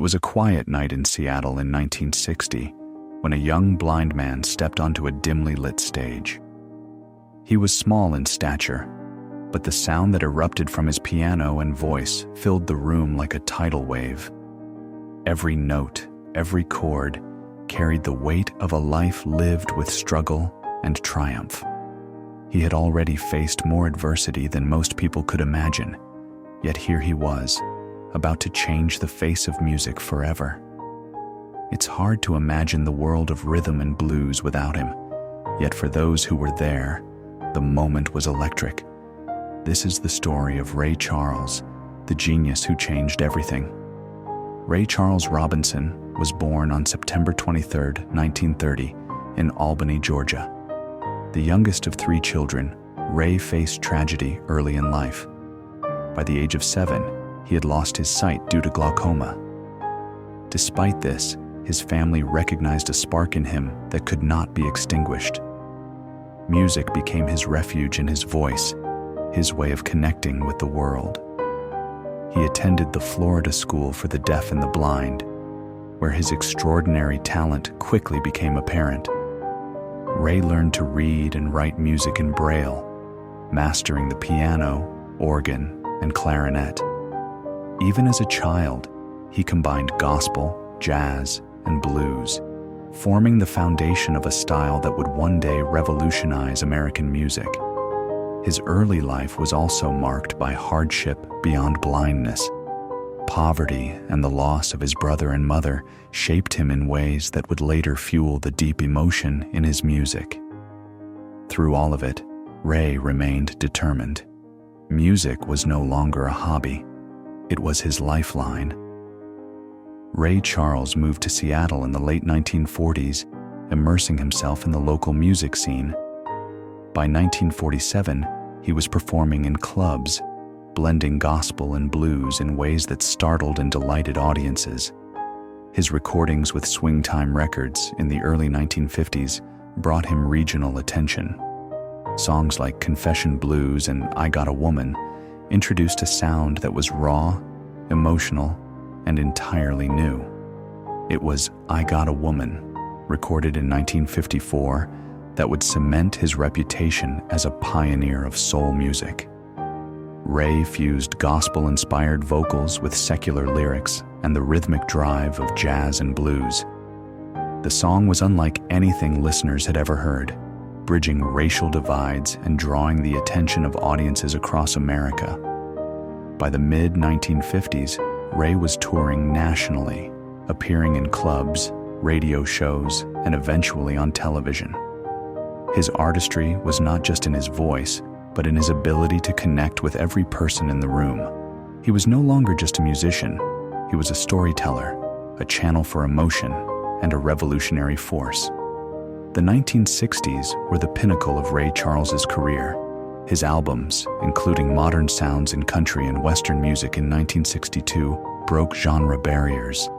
was a quiet night in Seattle in 1960 when a young blind man stepped onto a dimly lit stage. He was small in stature, but the sound that erupted from his piano and voice filled the room like a tidal wave. Every note, every chord, carried the weight of a life lived with struggle and triumph. He had already faced more adversity than most people could imagine, yet here he was, about to change the face of music forever. It's hard to imagine the world of rhythm and blues without him, yet for those who were there, the moment was electric. This is the story of Ray Charles, the genius who changed everything. Ray Charles Robinson was born on September 23, 1930, in Albany, Georgia. The youngest of 3 children, Ray faced tragedy early in life. By the age of 7, he had lost his sight due to glaucoma. Despite this, his family recognized a spark in him that could not be extinguished. Music became his refuge and his voice, his way of connecting with the world. He attended the Florida School for the Deaf and the Blind, where his extraordinary talent quickly became apparent. Ray learned to read and write music in Braille, mastering the piano, organ, and clarinet. Even as a child, he combined gospel, jazz, and blues, forming the foundation of a style that would one day revolutionize American music. His early life was also marked by hardship beyond blindness. Poverty and the loss of his brother and mother shaped him in ways that would later fuel the deep emotion in his music. Through all of it, Ray remained determined. Music was no longer a hobby. It was his lifeline. Ray Charles moved to Seattle in the late 1940s, immersing himself in the local music scene. By 1947, he was performing in clubs, blending gospel and blues in ways that startled and delighted audiences. His recordings with Swing Time Records in the early 1950s brought him regional attention. Songs like Confession Blues and I Got a Woman introduced a sound that was raw, emotional, and entirely new. It was I Got a Woman, recorded in 1954, that would cement his reputation as a pioneer of soul music. Ray fused gospel-inspired vocals with secular lyrics and the rhythmic drive of jazz and blues. The song was unlike anything listeners had ever heard, bridging racial divides and drawing the attention of audiences across America. By the mid-1950s, Ray was touring nationally, appearing in clubs, radio shows, and eventually on television. His artistry was not just in his voice, but in his ability to connect with every person in the room. He was no longer just a musician. He was a storyteller, a channel for emotion, and a revolutionary force. The 1960s were the pinnacle of Ray Charles's career. His albums, including modern sounds in country and Western music in 1962, broke genre barriers.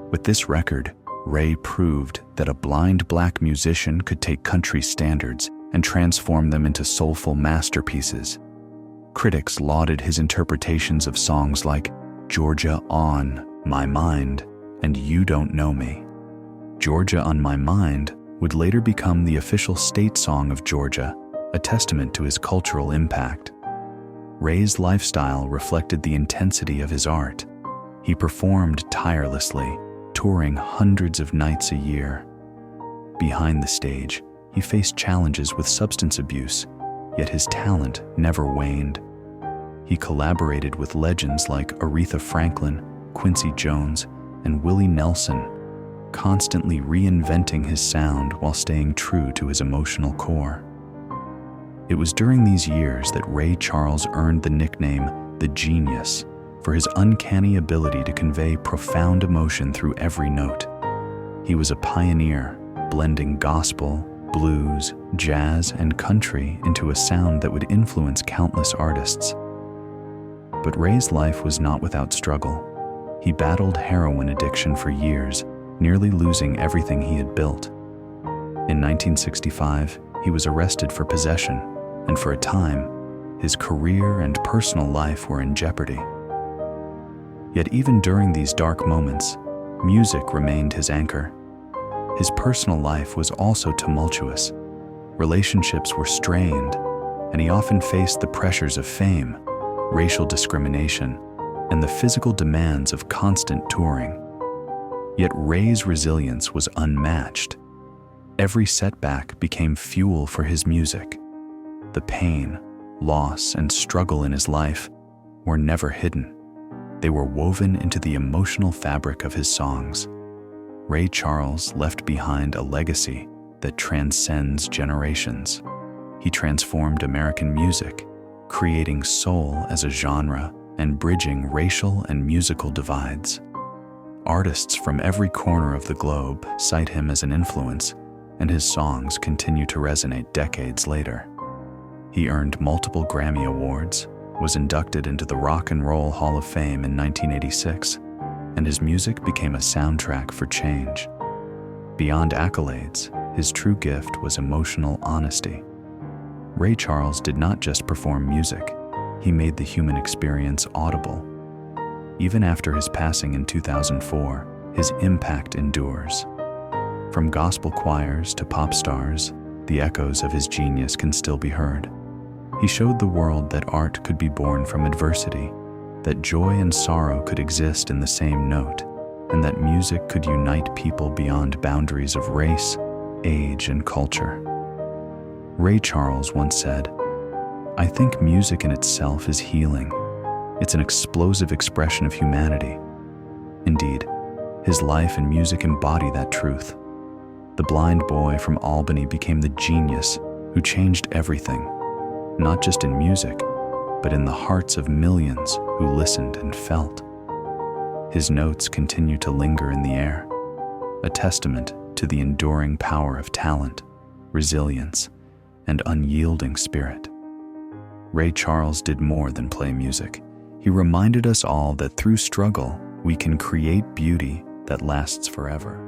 With this record, Ray proved that a blind black musician could take country standards and transform them into soulful masterpieces. Critics lauded his interpretations of songs like Georgia on My Mind and You Don't Know Me. Georgia on My Mind would later become the official state song of Georgia, a testament to his cultural impact. Ray's lifestyle reflected the intensity of his art. He performed tirelessly, touring hundreds of nights a year. Behind the stage, he faced challenges with substance abuse, yet his talent never waned. He collaborated with legends like Aretha Franklin, Quincy Jones, and Willie Nelson, constantly reinventing his sound while staying true to his emotional core. It was during these years that Ray Charles earned the nickname The Genius for his uncanny ability to convey profound emotion through every note. He was a pioneer, blending gospel, blues, jazz, and country into a sound that would influence countless artists. But Ray's life was not without struggle. He battled heroin addiction for years, nearly losing everything he had built. In 1965, he was arrested for possession, and for a time, his career and personal life were in jeopardy. Yet even during these dark moments, Music remained his anchor. His personal life was also tumultuous. Relationships were strained, and he often faced the pressures of fame, racial discrimination, and the physical demands of constant touring. Yet Ray's resilience was unmatched. Every setback became fuel for his music. The pain, loss, and struggle in his life were never hidden. They were woven into the emotional fabric of his songs. Ray Charles left behind a legacy that transcends generations. He transformed American music, creating soul as a genre and bridging racial and musical divides. Artists from every corner of the globe cite him as an influence, and his songs continue to resonate decades later. He earned multiple Grammy Awards, was inducted into the Rock and Roll Hall of Fame in 1986, and his music became a soundtrack for change. Beyond accolades, his true gift was emotional honesty. Ray Charles did not just perform music, he made the human experience audible. Even after his passing in 2004, his impact endures. From gospel choirs to pop stars, the echoes of his genius can still be heard. He showed the world that art could be born from adversity, that joy and sorrow could exist in the same note, and that music could unite people beyond boundaries of race, age, and culture. Ray Charles once said, "I think music in itself is healing. It's an explosive expression of humanity." Indeed, his life and music embody that truth. The blind boy from Albany became the genius who changed everything, not just in music, but in the hearts of millions who listened and felt. His notes continue to linger in the air, a testament to the enduring power of talent, resilience, and unyielding spirit. Ray Charles did more than play music. He reminded us all that through struggle, we can create beauty that lasts forever.